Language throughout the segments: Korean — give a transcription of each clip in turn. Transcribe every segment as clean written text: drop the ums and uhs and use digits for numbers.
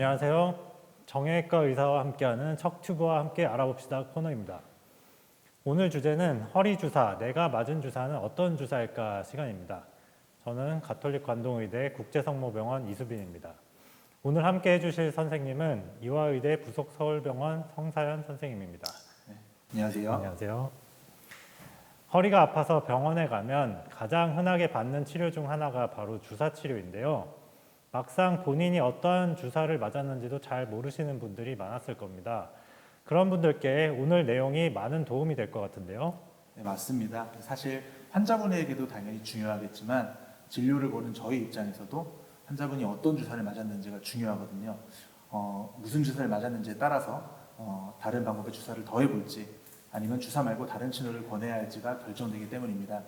안녕하세요. 정형외과 의사와 함께하는 척튜브와 함께 알아봅시다 코너입니다. 오늘 주제는 허리 주사, 내가 맞은 주사는 어떤 주사일까 시간입니다. 저는 가톨릭 관동의대 국제성모병원 이수빈입니다. 오늘 함께 해주실 선생님은 이화의대 부속 서울병원 성사연 선생님입니다. 안녕하세요. 안녕하세요. 허리가 아파서 병원에 가면 가장 흔하게 받는 치료 중 하나가 바로 주사 치료인데요. 막상 본인이 어떠한 주사를 맞았는지도 잘 모르시는 분들이 많았을 겁니다. 그런 분들께 오늘 내용이 많은 도움이 될 것 같은데요. 네, 맞습니다. 사실 환자분에게도 당연히 중요하겠지만 진료를 보는 저희 입장에서도 환자분이 어떤 주사를 맞았는지가 중요하거든요. 무슨 주사를 맞았는지에 따라서 다른 방법의 주사를 더해볼지 아니면 주사 말고 다른 치료를 권해야 할지가 결정되기 때문입니다.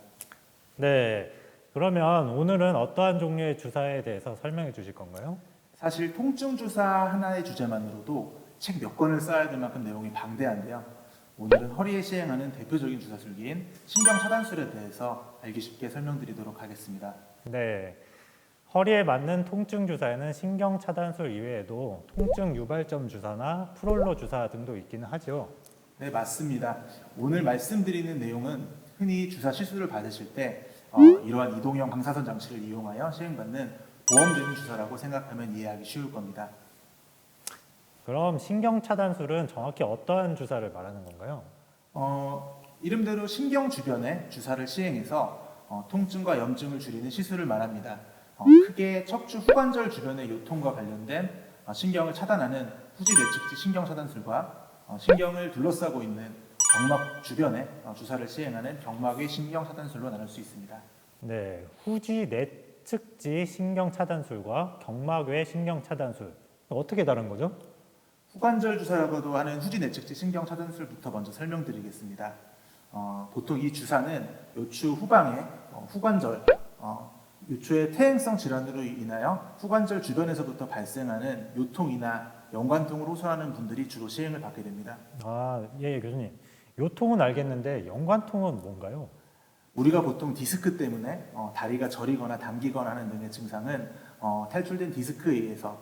네, 그러면 오늘은 어떠한 종류의 주사에 대해서 설명해 주실 건가요? 사실 통증 주사 하나의 주제만으로도 책 몇 권을 써야 될 만큼 내용이 방대한데요. 오늘은 허리에 시행하는 대표적인 주사술기인 신경차단술에 대해서 알기 쉽게 설명드리도록 하겠습니다. 네, 허리에 맞는 통증 주사에는 신경차단술 이외에도 통증 유발점 주사나 프롤로 주사 등도 있기는 하죠. 네, 맞습니다. 오늘 말씀드리는 내용은 흔히 주사 시술을 받으실 때 이러한 이동형 방사선 장치를 이용하여 시행받는 보험되는 주사라고 생각하면 이해하기 쉬울 겁니다. 그럼 신경차단술은 정확히 어떠한 주사를 말하는 건가요? 이름대로 신경 주변에 주사를 시행해서 통증과 염증을 줄이는 시술을 말합니다. 크게 척추 후관절 주변의 요통과 관련된 신경을 차단하는 후지 내측지 신경 차단술과 신경을 둘러싸고 있는 경막 주변에 주사를 시행하는 경막의 신경 차단술로 나눌 수 있습니다. 네, 후지 내측지 신경차단술과 경막외 신경차단술 어떻게 다른 거죠? 후관절 주사라고도 하는 후지 내측지 신경 차단술부터 먼저 설명드리겠습니다. 보통 이 주사는 요추 후방의 후관절, 요추의 퇴행성 질환으로 인하여 후관절 주변에서부터 발생하는 요통이나 연관통을 호소하는 분들이 주로 시행을 받게 됩니다. 예, 교수님. 요통은 알겠는데 연관통은 뭔가요? 우리가 보통 디스크 때문에 다리가 저리거나 당기거나 하는 등의 증상은 탈출된 디스크에 의해서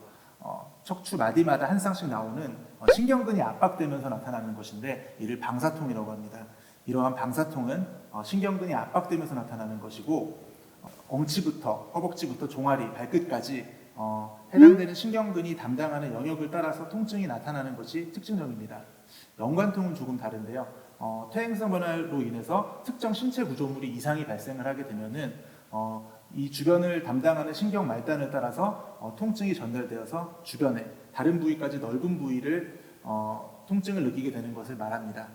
척추 마디마다 한 쌍씩 나오는 신경근이 압박되면서 나타나는 것인데 이를 방사통이라고 합니다. 이러한 방사통은 신경근이 압박되면서 나타나는 것이고 엉치부터 허벅지부터 종아리, 발끝까지 해당되는 신경근이 담당하는 영역을 따라서 통증이 나타나는 것이 특징적입니다. 연관통은 조금 다른데요. 퇴행성 변화로 인해서 특정 신체 구조물이 이상이 발생을 하게 되면은 이 주변을 담당하는 신경 말단을 따라서 통증이 전달되어서 주변에 다른 부위까지 넓은 부위를 통증을 느끼게 되는 것을 말합니다.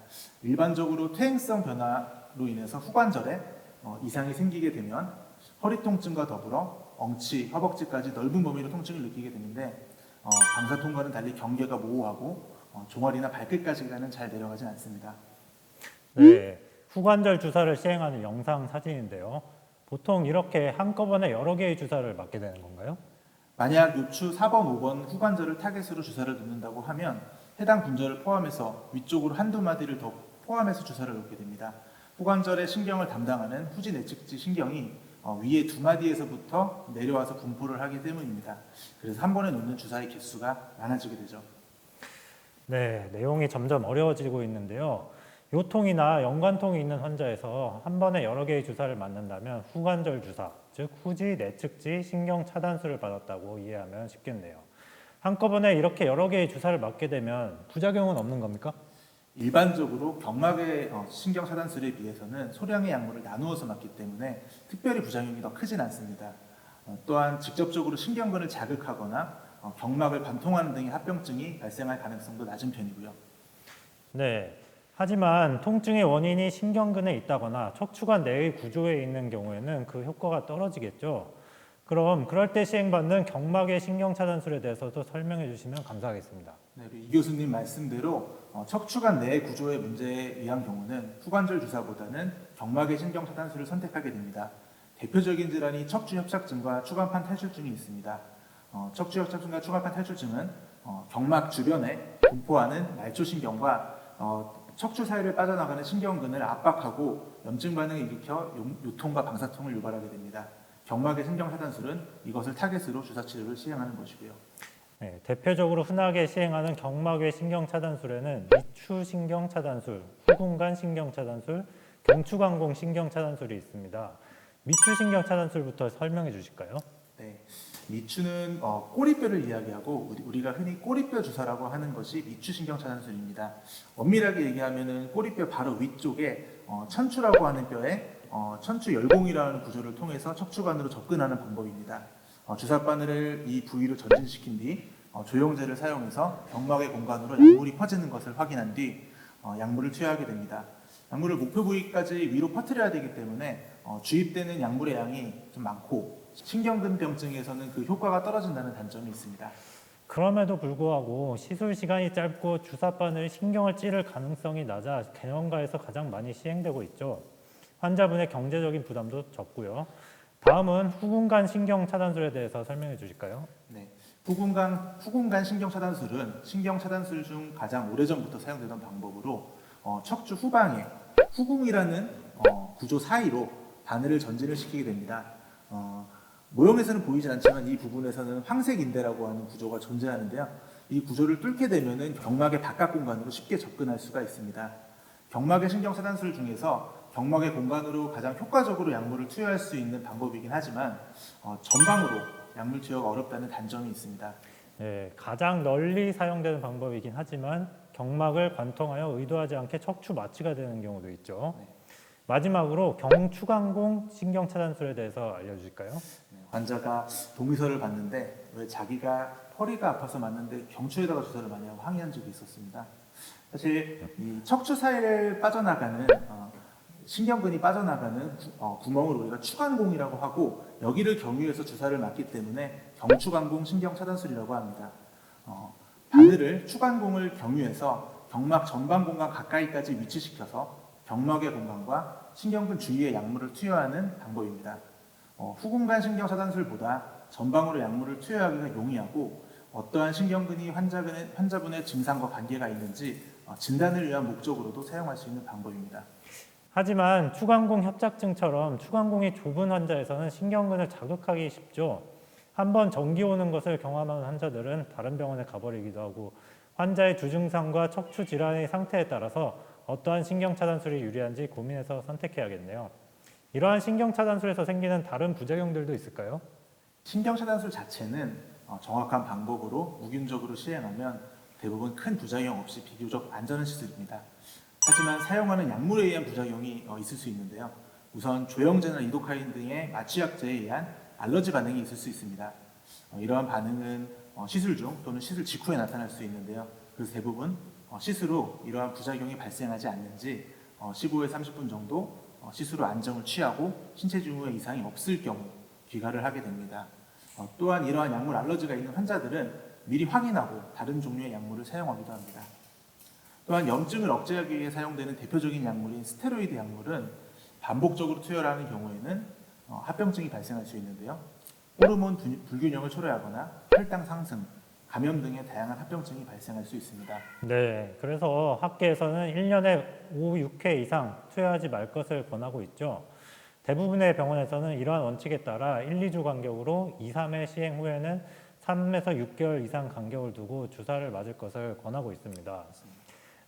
일반적으로 퇴행성 변화로 인해서 후관절에 이상이 생기게 되면 허리 통증과 더불어 엉치, 허벅지까지 넓은 범위로 통증을 느끼게 되는데 방사통과는 달리 경계가 모호하고 종아리나 발끝까지는 잘 내려가진 않습니다. 네, 후관절 주사를 시행하는 영상 사진인데요. 보통 이렇게 한꺼번에 여러 개의 주사를 맞게 되는 건가요? 만약 요추 4번, 5번 후관절을 타겟으로 주사를 놓는다고 하면 해당 분절을 포함해서 위쪽으로 한두 마디를 더 포함해서 주사를 놓게 됩니다. 후관절의 신경을 담당하는 후지 내측지 신경이 위에 두 마디에서부터 내려와서 분포를 하기 때문입니다. 그래서 한 번에 놓는 주사의 개수가 많아지게 되죠. 네, 내용이 점점 어려워지고 있는데요. 요통이나 연관통이 있는 환자에서 한 번에 여러 개의 주사를 맞는다면 후관절 주사, 즉 후지 내측지 신경 차단술을 받았다고 이해하면 쉽겠네요. 한꺼번에 이렇게 여러 개의 주사를 맞게 되면 부작용은 없는 겁니까? 일반적으로 경막의 신경 차단술에 비해서는 소량의 약물을 나누어서 맞기 때문에 특별히 부작용이 더 크진 않습니다. 또한 직접적으로 신경근을 자극하거나 경막을 관통하는 등의 합병증이 발생할 가능성도 낮은 편이고요. 네. 하지만 통증의 원인이 신경근에 있다거나 척추관 내의 구조에 있는 경우에는 그 효과가 떨어지겠죠. 그럼 그럴 때 시행받는 경막의 신경차단술에 대해서도 설명해 주시면 감사하겠습니다. 네, 이 교수님 말씀대로 척추관 내 구조의 문제에 의한 경우는 후관절 주사보다는 경막의 신경차단술을 선택하게 됩니다. 대표적인 질환이 척추협착증과 추간판 탈출증이 있습니다. 척추협착증과 추간판 탈출증은 경막 주변에 분포하는 말초신경과 척추 사이를 빠져나가는 신경근을 압박하고 염증 반응을 일으켜 요통과 방사통을 유발하게 됩니다. 경막의 신경차단술은 이것을 타겟으로 주사 치료를 시행하는 것이고요. 네, 대표적으로 흔하게 시행하는 경막외 신경차단술에는 미추신경차단술, 후궁간 신경차단술, 경추관공 신경차단술이 있습니다. 미추신경차단술부터 설명해 주실까요? 네, 미추는 꼬리뼈를 이야기하고 우리가 흔히 꼬리뼈 주사라고 하는 것이 미추신경 차단술입니다. 엄밀하게 얘기하면은 꼬리뼈 바로 위쪽에 천추라고 하는 뼈에 천추 열공이라는 구조를 통해서 척추관으로 접근하는 방법입니다. 주사바늘을 이 부위로 전진시킨 뒤 조영제를 사용해서 경막의 공간으로 약물이 퍼지는 것을 확인한 뒤 약물을 투여하게 됩니다. 약물을 목표 부위까지 위로 퍼뜨려야 되기 때문에 주입되는 약물의 양이 좀 많고 신경근병증에서는 그 효과가 떨어진다는 단점이 있습니다. 그럼에도 불구하고 시술 시간이 짧고 주사바늘 신경을 찌를 가능성이 낮아 개념가에서 가장 많이 시행되고 있죠. 환자분의 경제적인 부담도 적고요. 다음은 후궁간 신경 차단술에 대해서 설명해 주실까요? 네, 후궁간 신경 차단술은 신경 차단술 중 가장 오래전부터 사용되던 방법으로 척추 후방에 후궁이라는 구조 사이로 바늘을 전진을 시키게 됩니다. 모형에서는 보이지 않지만 이 부분에서는 황색인대라고 하는 구조가 존재하는데요. 이 구조를 뚫게 되면은 경막의 바깥 공간으로 쉽게 접근할 수가 있습니다. 경막의 신경 차단술 중에서 경막의 공간으로 가장 효과적으로 약물을 투여할 수 있는 방법이긴 하지만 전방으로 약물 투여가 어렵다는 단점이 있습니다. 네, 가장 널리 사용되는 방법이긴 하지만 경막을 관통하여 의도하지 않게 척추 마취가 되는 경우도 있죠. 네. 마지막으로 경추관공 신경 차단술에 대해서 알려주실까요? 환자가 동의서를 봤는데 왜 자기가 허리가 아파서 맞는데 경추에다가 주사를 많이 하고 항의한 적이 있었습니다. 사실 이 척추 사이를 빠져나가는 신경근이 빠져나가는 구멍을 우리가 추관공이라고 하고 여기를 경유해서 주사를 맞기 때문에 경추관공 신경 차단술이라고 합니다. 바늘을 추관공을 경유해서 경막 전방 공간 가까이까지 위치시켜서 경막의 공간과 신경근 주위에 약물을 투여하는 방법입니다. 후궁간 신경 차단술보다 전방으로 약물을 투여하기가 용이하고 어떠한 신경근이 환자분의 증상과 관계가 있는지 진단을 위한 목적으로도 사용할 수 있는 방법입니다. 하지만 추관공 협착증처럼 추관공이 좁은 환자에서는 신경근을 자극하기 쉽죠. 한번 전기 오는 것을 경험한 환자들은 다른 병원에 가버리기도 하고 환자의 주증상과 척추 질환의 상태에 따라서 어떠한 신경 차단술이 유리한지 고민해서 선택해야겠네요. 이러한 신경 차단술에서 생기는 다른 부작용들도 있을까요? 신경 차단술 자체는 정확한 방법으로 무균적으로 시행하면 대부분 큰 부작용 없이 비교적 안전한 시술입니다. 하지만 사용하는 약물에 의한 부작용이 있을 수 있는데요. 우선 조영제나 리도카인 등의 마취약제에 의한 알러지 반응이 있을 수 있습니다. 이러한 반응은 시술 중 또는 시술 직후에 나타날 수 있는데요. 그래서 대부분 시술 후 이러한 부작용이 발생하지 않는지 15에서 30분 정도 시술 후 안정을 취하고 신체 징후에 이상이 없을 경우 귀가를 하게 됩니다. 또한 이러한 약물 알러지가 있는 환자들은 미리 확인하고 다른 종류의 약물을 사용하기도 합니다. 또한 염증을 억제하기 위해 사용되는 대표적인 약물인 스테로이드 약물은 반복적으로 투여하는 경우에는 합병증이 발생할 수 있는데요. 호르몬 불균형을 초래하거나 혈당 상승, 감염 등의 다양한 합병증이 발생할 수 있습니다. 네, 그래서 학계에서는 1년에 5, 6회 이상 투여하지 말 것을 권하고 있죠. 대부분의 병원에서는 이러한 원칙에 따라 1, 2주 간격으로 2, 3회 시행 후에는 3에서 6개월 이상 간격을 두고 주사를 맞을 것을 권하고 있습니다.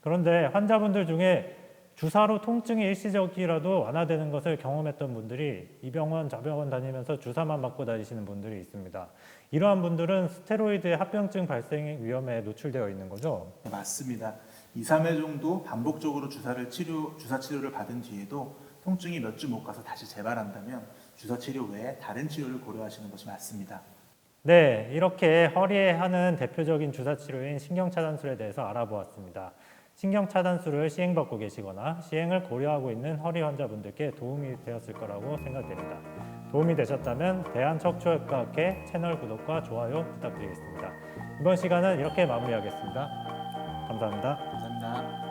그런데 환자분들 중에 주사로 통증이 일시적이라도 완화되는 것을 경험했던 분들이 이 병원 저 병원 다니면서 주사만 맞고 다니시는 분들이 있습니다. 이러한 분들은 스테로이드의 합병증 발생 위험에 노출되어 있는 거죠? 네, 맞습니다. 2, 3회 정도 반복적으로 주사 치료를 받은 뒤에도 통증이 몇 주 못 가서 다시 재발한다면 주사 치료 외에 다른 치료를 고려하시는 것이 맞습니다. 네, 이렇게 허리에 하는 대표적인 주사 치료인 신경차단술에 대해서 알아보았습니다. 신경차단술을 시행받고 계시거나 시행을 고려하고 있는 허리 환자분들께 도움이 되었을 거라고 생각됩니다. 도움이 되셨다면 대한척추외과학회 채널 구독과 좋아요 부탁드리겠습니다. 이번 시간은 이렇게 마무리하겠습니다. 감사합니다. 감사합니다.